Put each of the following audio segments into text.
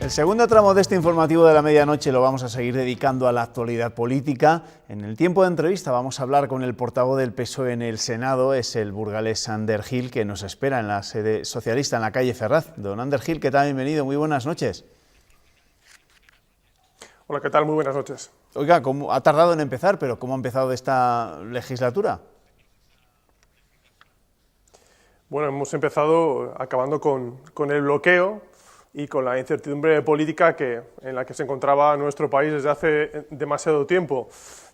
El segundo tramo de este informativo de la medianoche lo vamos a seguir dedicando a la actualidad política. En el tiempo de entrevista vamos a hablar con el portavoz del PSOE en el Senado, es el burgalés Ander Gil, que nos espera en la sede socialista en la calle Ferraz. Don Ander Gil, ¿qué tal? Bienvenido, muy buenas noches. Hola, ¿qué tal? Muy buenas noches. Oiga, ha tardado en empezar, pero ¿cómo ha empezado esta legislatura? Bueno, hemos empezado acabando con el bloqueo y con la incertidumbre política en la que se encontraba nuestro país desde hace demasiado tiempo.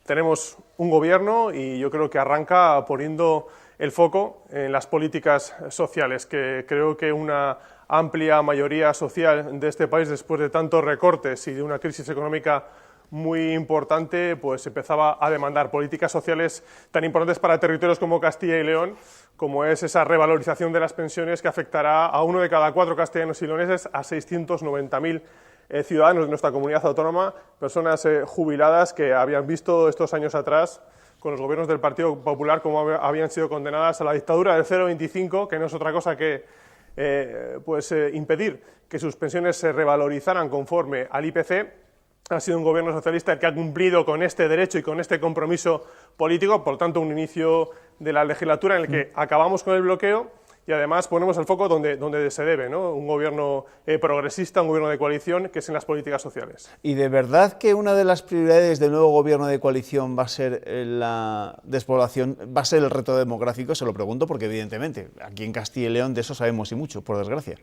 Tenemos un gobierno y yo creo que arranca poniendo el foco en las políticas sociales, que creo que una amplia mayoría social de este país, después de tantos recortes y de una crisis económica muy importante, pues empezaba a demandar políticas sociales tan importantes para territorios como Castilla y León, como es esa revalorización de las pensiones que afectará a 1 de cada 4 castellanos y leoneses, a 690.000 ciudadanos de nuestra comunidad autónoma, personas jubiladas que habían visto estos años atrás con los gobiernos del Partido Popular como habían sido condenadas a la dictadura del 0,25, que no es otra cosa que impedir que sus pensiones se revalorizaran conforme al IPC. Ha sido un gobierno socialista el que ha cumplido con este derecho y con este compromiso político, por tanto un inicio de la legislatura en el que acabamos con el bloqueo y además ponemos el foco donde se debe, ¿no? Un gobierno progresista, un gobierno de coalición, que es en las políticas sociales. ¿Y de verdad que una de las prioridades del nuevo gobierno de coalición va a ser la despoblación, va a ser el reto demográfico? Se lo pregunto porque evidentemente aquí en Castilla y León de eso sabemos y mucho, por desgracia.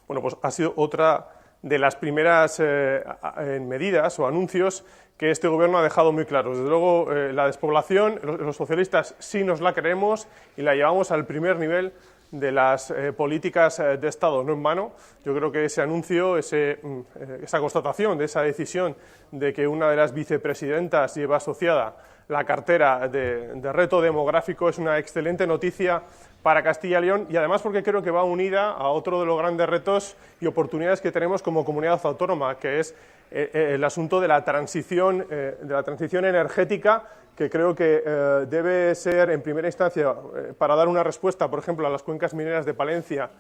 Bueno, pues ha sido otra de las primeras medidas o anuncios que este gobierno ha dejado muy claros. Desde luego, la despoblación, los socialistas sí nos la creemos y la llevamos al primer nivel de las políticas de Estado, no en vano. Yo creo que ese anuncio, esa constatación de esa decisión de que una de las vicepresidentas lleva asociada la cartera de reto demográfico es una excelente noticia para Castilla y León, y además porque creo que va unida a otro de los grandes retos y oportunidades que tenemos como comunidad autónoma, que es el asunto de la transición energética, que creo que debe ser en primera instancia para dar una respuesta, por ejemplo, a las cuencas mineras de Palencia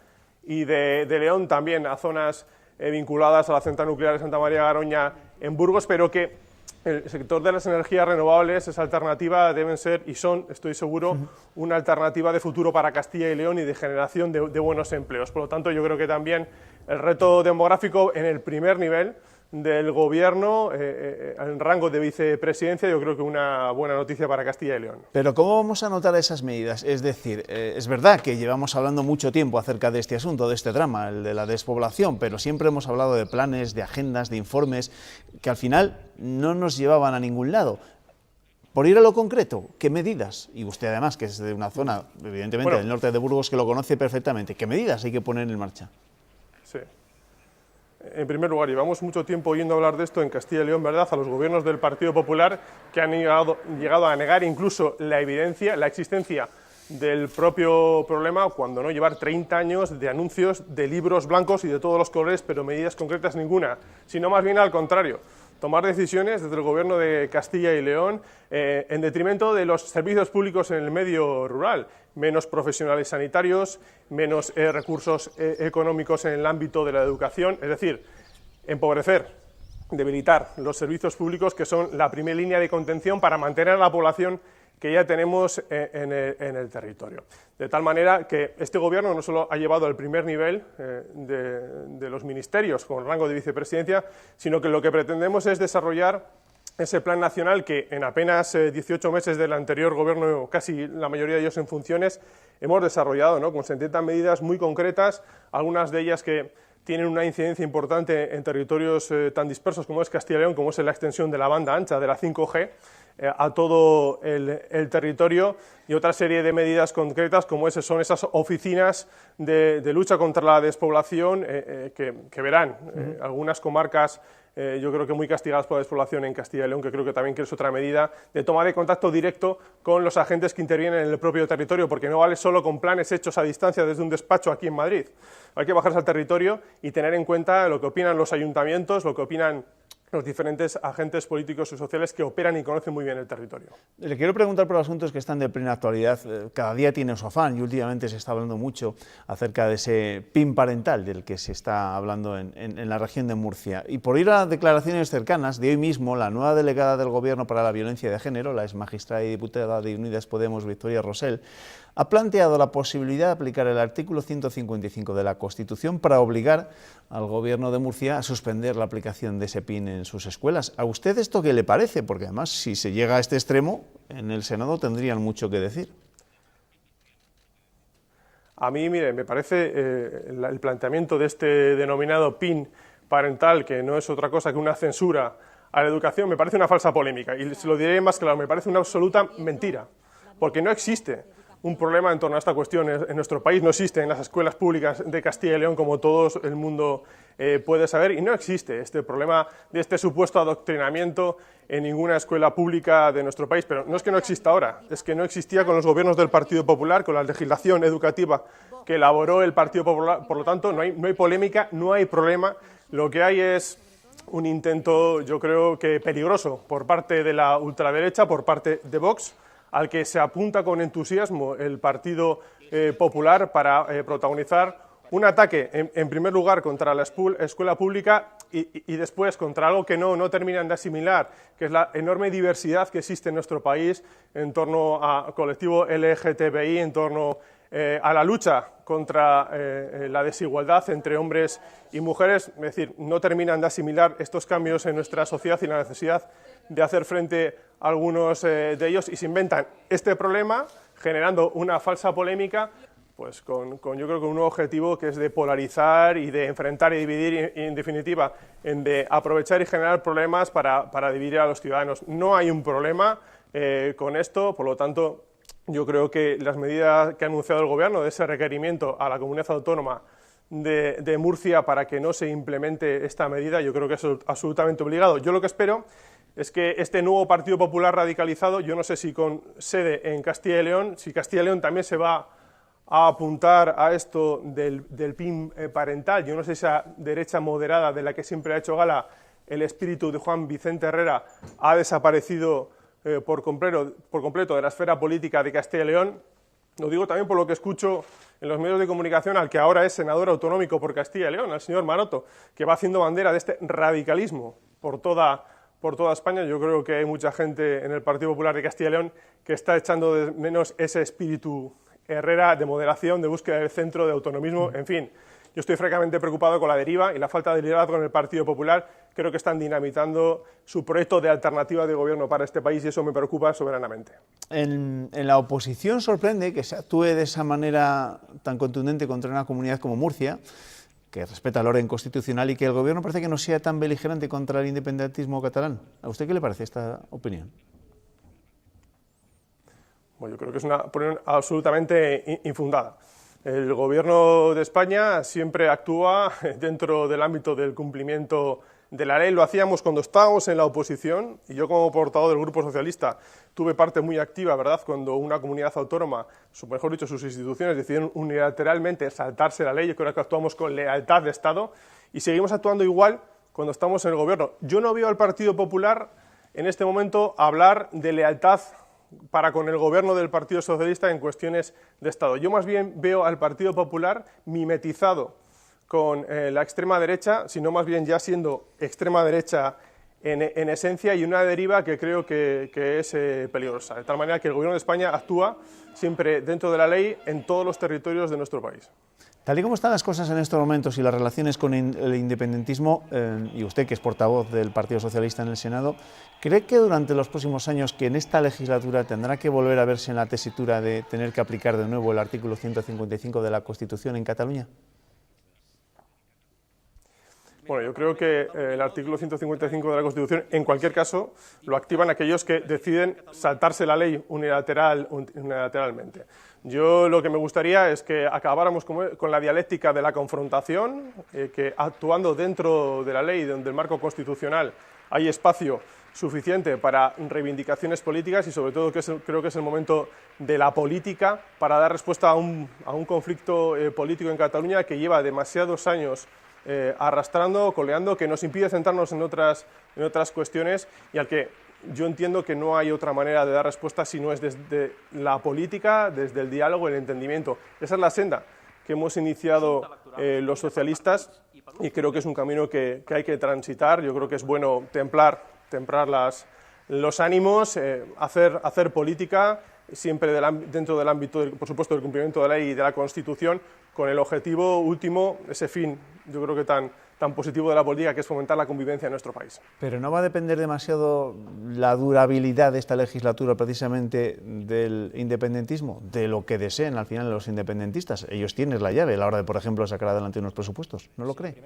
y de León, también a zonas vinculadas a la central nuclear de Santa María de Garoña en Burgos, pero que el sector de las energías renovables, esa alternativa deben ser y son, estoy seguro, una alternativa de futuro para Castilla y León y de generación de buenos empleos. Por lo tanto, yo creo que también el reto demográfico en el primer nivel del gobierno, en rango de vicepresidencia, yo creo que una buena noticia para Castilla y León. Pero ¿cómo vamos a notar esas medidas? Es decir, es verdad que llevamos hablando mucho tiempo acerca de este asunto, de este drama, el de la despoblación, pero siempre hemos hablado de planes, de agendas, de informes, que al final no nos llevaban a ningún lado. Por ir a lo concreto, ¿qué medidas? Y usted además, que es de una zona, evidentemente, del norte de Burgos, que lo conoce perfectamente, ¿qué medidas hay que poner en marcha? Sí. En primer lugar, llevamos mucho tiempo oyendo hablar de esto en Castilla y León, ¿verdad?, a los gobiernos del Partido Popular, que han llegado a negar incluso la evidencia, la existencia del propio problema, cuando no llevar 30 años de anuncios de libros blancos y de todos los colores, pero medidas concretas ninguna, sino más bien al contrario. Tomar decisiones desde el gobierno de Castilla y León en detrimento de los servicios públicos en el medio rural, menos profesionales sanitarios, menos recursos económicos en el ámbito de la educación, es decir, empobrecer, debilitar los servicios públicos que son la primera línea de contención para mantener a la población que ya tenemos en el territorio. De tal manera que este gobierno no solo ha llevado al primer nivel de los ministerios con el rango de vicepresidencia, sino que lo que pretendemos es desarrollar ese plan nacional que en apenas 18 meses del anterior gobierno, casi la mayoría de ellos en funciones, hemos desarrollado, ¿no?, con 70 medidas muy concretas, algunas de ellas que tienen una incidencia importante en territorios tan dispersos como es Castilla y León, como es la extensión de la banda ancha, de la 5G, a todo el territorio, y otra serie de medidas concretas como son esas oficinas de lucha contra la despoblación que verán algunas comarcas yo creo que muy castigadas por la despoblación en Castilla y León, que creo que también es otra medida de toma de contacto directo con los agentes que intervienen en el propio territorio, porque no vale solo con planes hechos a distancia desde un despacho aquí en Madrid. Hay que bajarse al territorio y tener en cuenta lo que opinan los ayuntamientos, lo que opinan los diferentes agentes políticos y sociales que operan y conocen muy bien el territorio. Le quiero preguntar por asuntos que están de plena actualidad. Cada día tiene su afán y últimamente se está hablando mucho acerca de ese PIN parental del que se está hablando en la región de Murcia. Y por ir a declaraciones cercanas, de hoy mismo, la nueva delegada del Gobierno para la Violencia de Género, la exmagistrada y diputada de Unidas Podemos, Victoria Rosell, ha planteado la posibilidad de aplicar el artículo 155 de la Constitución para obligar al Gobierno de Murcia a suspender la aplicación de ese PIN en sus escuelas. ¿A usted esto qué le parece? Porque además, si se llega a este extremo, en el Senado tendrían mucho que decir. A mí, mire, me parece el planteamiento de este denominado PIN parental, que no es otra cosa que una censura a la educación, me parece una falsa polémica. Y se lo diré más claro, me parece una absoluta mentira, porque no existe un problema en torno a esta cuestión en nuestro país, no existe en las escuelas públicas de Castilla y León, como todo el mundo puede saber, y no existe este problema de este supuesto adoctrinamiento en ninguna escuela pública de nuestro país. Pero no es que no exista ahora, es que no existía con los gobiernos del Partido Popular, con la legislación educativa que elaboró el Partido Popular. Por lo tanto, no hay polémica, no hay problema. Lo que hay es un intento, yo creo que peligroso, por parte de la ultraderecha, por parte de Vox, al que se apunta con entusiasmo el Partido Popular para protagonizar un ataque, en primer lugar, contra la escuela pública y después contra algo que no terminan de asimilar, que es la enorme diversidad que existe en nuestro país en torno al colectivo LGTBI, en torno a la lucha contra la desigualdad entre hombres y mujeres. Es decir, no terminan de asimilar estos cambios en nuestra sociedad y la necesidad de hacer frente a algunos de ellos, y se inventan este problema generando una falsa polémica, pues yo creo que un objetivo que es de polarizar y de enfrentar y dividir, y en definitiva de aprovechar y generar problemas para dividir a los ciudadanos. No hay un problema con esto, por lo tanto yo creo que las medidas que ha anunciado el Gobierno de ese requerimiento a la comunidad autónoma de Murcia para que no se implemente esta medida, yo creo que es absolutamente obligado. Yo lo que espero es que este nuevo Partido Popular radicalizado, yo no sé si con sede en Castilla y León, si Castilla y León también se va a apuntar a esto del PIN parental. Yo no sé si esa derecha moderada de la que siempre ha hecho gala el espíritu de Juan Vicente Herrera ha desaparecido por completo de la esfera política de Castilla y León. Lo digo también por lo que escucho en los medios de comunicación al que ahora es senador autonómico por Castilla y León, al señor Maroto, que va haciendo bandera de este radicalismo por toda España. Yo creo que hay mucha gente en el Partido Popular de Castilla y León que está echando de menos ese espíritu Herrera de moderación, de búsqueda del centro, de autonomismo, en fin. Yo estoy francamente preocupado con la deriva y la falta de liderazgo en el Partido Popular. Creo que están dinamitando su proyecto de alternativa de gobierno para este país y eso me preocupa soberanamente. En la oposición sorprende que se actúe de esa manera tan contundente contra una comunidad como Murcia, que respeta el orden constitucional, y que el Gobierno parece que no sea tan beligerante contra el independentismo catalán. ¿A usted qué le parece esta opinión? Bueno, yo creo que es una opinión absolutamente infundada. El Gobierno de España siempre actúa dentro del ámbito del cumplimiento de la ley. Lo hacíamos cuando estábamos en la oposición, y yo como portavoz del Grupo Socialista tuve parte muy activa, ¿verdad?, cuando una comunidad autónoma, mejor dicho, sus instituciones decidieron unilateralmente saltarse la ley. Yo creo que actuamos con lealtad de Estado y seguimos actuando igual cuando estamos en el Gobierno. Yo no veo al Partido Popular en este momento hablar de lealtad para con el Gobierno del Partido Socialista en cuestiones de Estado. Yo más bien veo al Partido Popular mimetizado con la extrema derecha, sino más bien ya siendo extrema derecha en esencia, y una deriva que creo que es peligrosa, de tal manera que el Gobierno de España actúa siempre dentro de la ley en todos los territorios de nuestro país. Tal y como están las cosas en estos momentos y las relaciones con el independentismo, y usted que es portavoz del Partido Socialista en el Senado, ¿cree que durante los próximos años, que en esta legislatura tendrá que volver a verse en la tesitura de tener que aplicar de nuevo el artículo 155 de la Constitución en Cataluña? Bueno, yo creo que el artículo 155 de la Constitución, en cualquier caso, lo activan aquellos que deciden saltarse la ley unilateralmente. Yo lo que me gustaría es que acabáramos con la dialéctica de la confrontación, que actuando dentro de la ley, donde el marco constitucional hay espacio suficiente para reivindicaciones políticas y sobre todo creo que es el momento de la política para dar respuesta a un conflicto político en Cataluña que lleva demasiados años arrastrando, coleando, que nos impide centrarnos en otras cuestiones y al que yo entiendo que no hay otra manera de dar respuesta si no es desde la política, desde el diálogo, el entendimiento. Esa es la senda que hemos iniciado los socialistas y creo que es un camino que hay que transitar. Yo creo que es bueno templar los ánimos, hacer política, siempre dentro del ámbito, por supuesto, del cumplimiento de la ley y de la Constitución, con el objetivo último, ese fin, yo creo que tan positivo de la política, que es fomentar la convivencia en nuestro país. Pero ¿no va a depender demasiado la durabilidad de esta legislatura precisamente del independentismo, de lo que deseen al final los independentistas? Ellos tienen la llave a la hora de, por ejemplo, sacar adelante unos presupuestos, ¿no lo cree?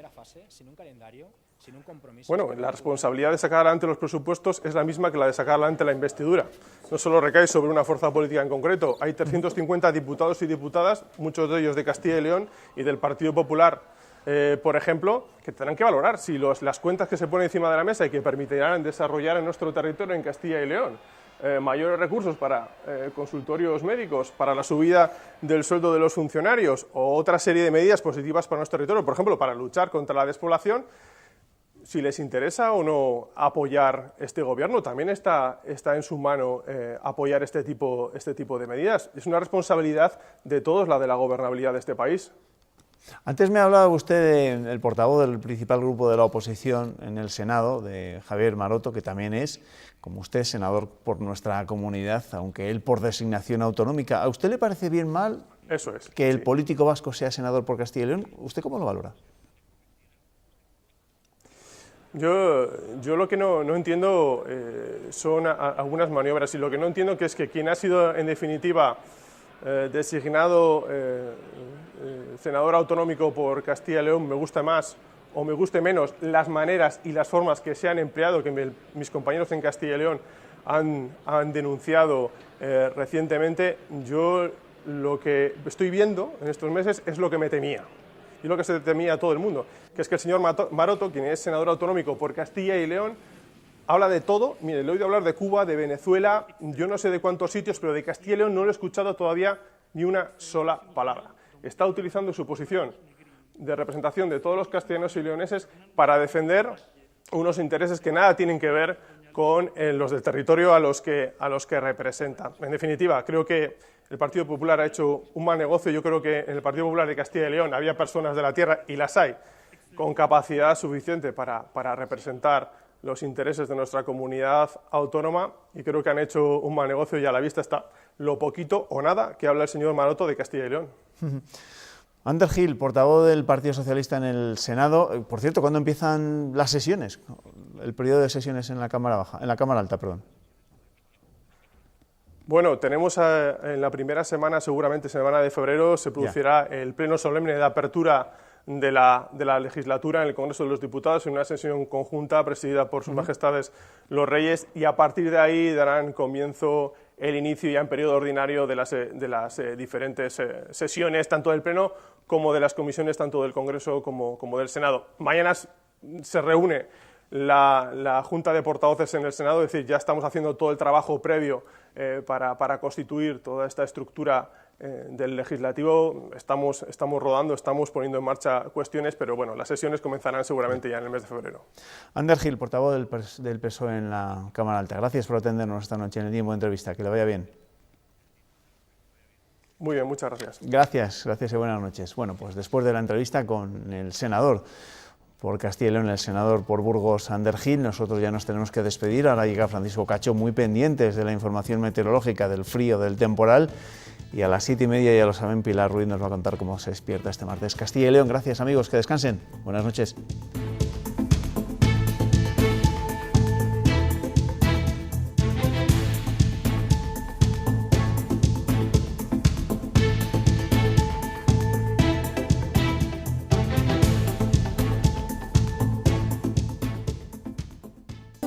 Bueno, la responsabilidad de sacar adelante los presupuestos es la misma que la de sacar adelante la investidura. No solo recae sobre una fuerza política en concreto, hay 350 diputados y diputadas, muchos de ellos de Castilla y León y del Partido Popular, por ejemplo, que tendrán que valorar si las cuentas que se ponen encima de la mesa y que permitirán desarrollar en nuestro territorio, en Castilla y León, mayores recursos para consultorios médicos, para la subida del sueldo de los funcionarios o otra serie de medidas positivas para nuestro territorio, por ejemplo, para luchar contra la despoblación, si les interesa o no apoyar este gobierno, también está en su mano apoyar este tipo de medidas. Es una responsabilidad de todos la de la gobernabilidad de este país. Antes me hablaba usted del portavoz del principal grupo de la oposición en el Senado, de Javier Maroto, que también es, como usted, senador por nuestra comunidad, aunque él por designación autonómica. ¿A usted le parece bien mal Eso es, que el político vasco sea senador por Castilla y León? ¿Usted cómo lo valora? Yo lo que no entiendo son algunas maniobras, y lo que no entiendo que es que quien ha sido en definitiva designado senador autonómico por Castilla y León me gusta más o me guste menos las maneras y las formas que se han empleado, que mis compañeros en Castilla y León han denunciado recientemente. Yo lo que estoy viendo en estos meses es lo que me temía. Y lo que se temía a todo el mundo, que es que el señor Maroto, quien es senador autonómico por Castilla y León, habla de todo. Mire, le he oído hablar de Cuba, de Venezuela, yo no sé de cuántos sitios, pero de Castilla y León no lo he escuchado todavía ni una sola palabra. Está utilizando su posición de representación de todos los castellanos y leoneses para defender unos intereses que nada tienen que ver con los del territorio a los que representa. En definitiva, creo que el Partido Popular ha hecho un mal negocio. Yo creo que en el Partido Popular de Castilla y León había personas de la tierra, y las hay, con capacidad suficiente para representar los intereses de nuestra comunidad autónoma, y creo que han hecho un mal negocio, y a la vista está lo poquito o nada que habla el señor Maroto de Castilla y León. Ander Gil, portavoz del Partido Socialista en el Senado. Por cierto, ¿cuándo empiezan las sesiones? El periodo de sesiones en la Cámara Baja, en la Cámara Alta, perdón. Bueno, tenemos en la primera semana, seguramente semana de febrero, se producirá el pleno solemne de apertura de la legislatura en el Congreso de los Diputados, en una sesión conjunta presidida por sus majestades los Reyes, y a partir de ahí darán comienzo el inicio ya en periodo ordinario de las diferentes sesiones, tanto del Pleno como de las comisiones, tanto del Congreso como del Senado. Mañana se reúne la Junta de Portavoces en el Senado, es decir, ya estamos haciendo todo el trabajo previo para constituir toda esta estructura del legislativo. Estamos rodando, estamos poniendo en marcha cuestiones, pero bueno, las sesiones comenzarán seguramente ya en el mes de febrero. Ander Gil, portavoz del PSOE en la Cámara Alta. Gracias por atendernos esta noche en el tiempo de entrevista. Que le vaya bien. Muy bien, muchas gracias. Gracias y buenas noches. Bueno, pues después de la entrevista con el senador por Castilla y León, el senador por Burgos, Ander Gil, nosotros ya nos tenemos que despedir. Ahora llega Francisco Cacho, muy pendientes de la información meteorológica, del frío, del temporal. Y a las 7:30, ya lo saben, Pilar Ruiz nos va a contar cómo se despierta este martes Castilla y León. Gracias, amigos, que descansen. Buenas noches.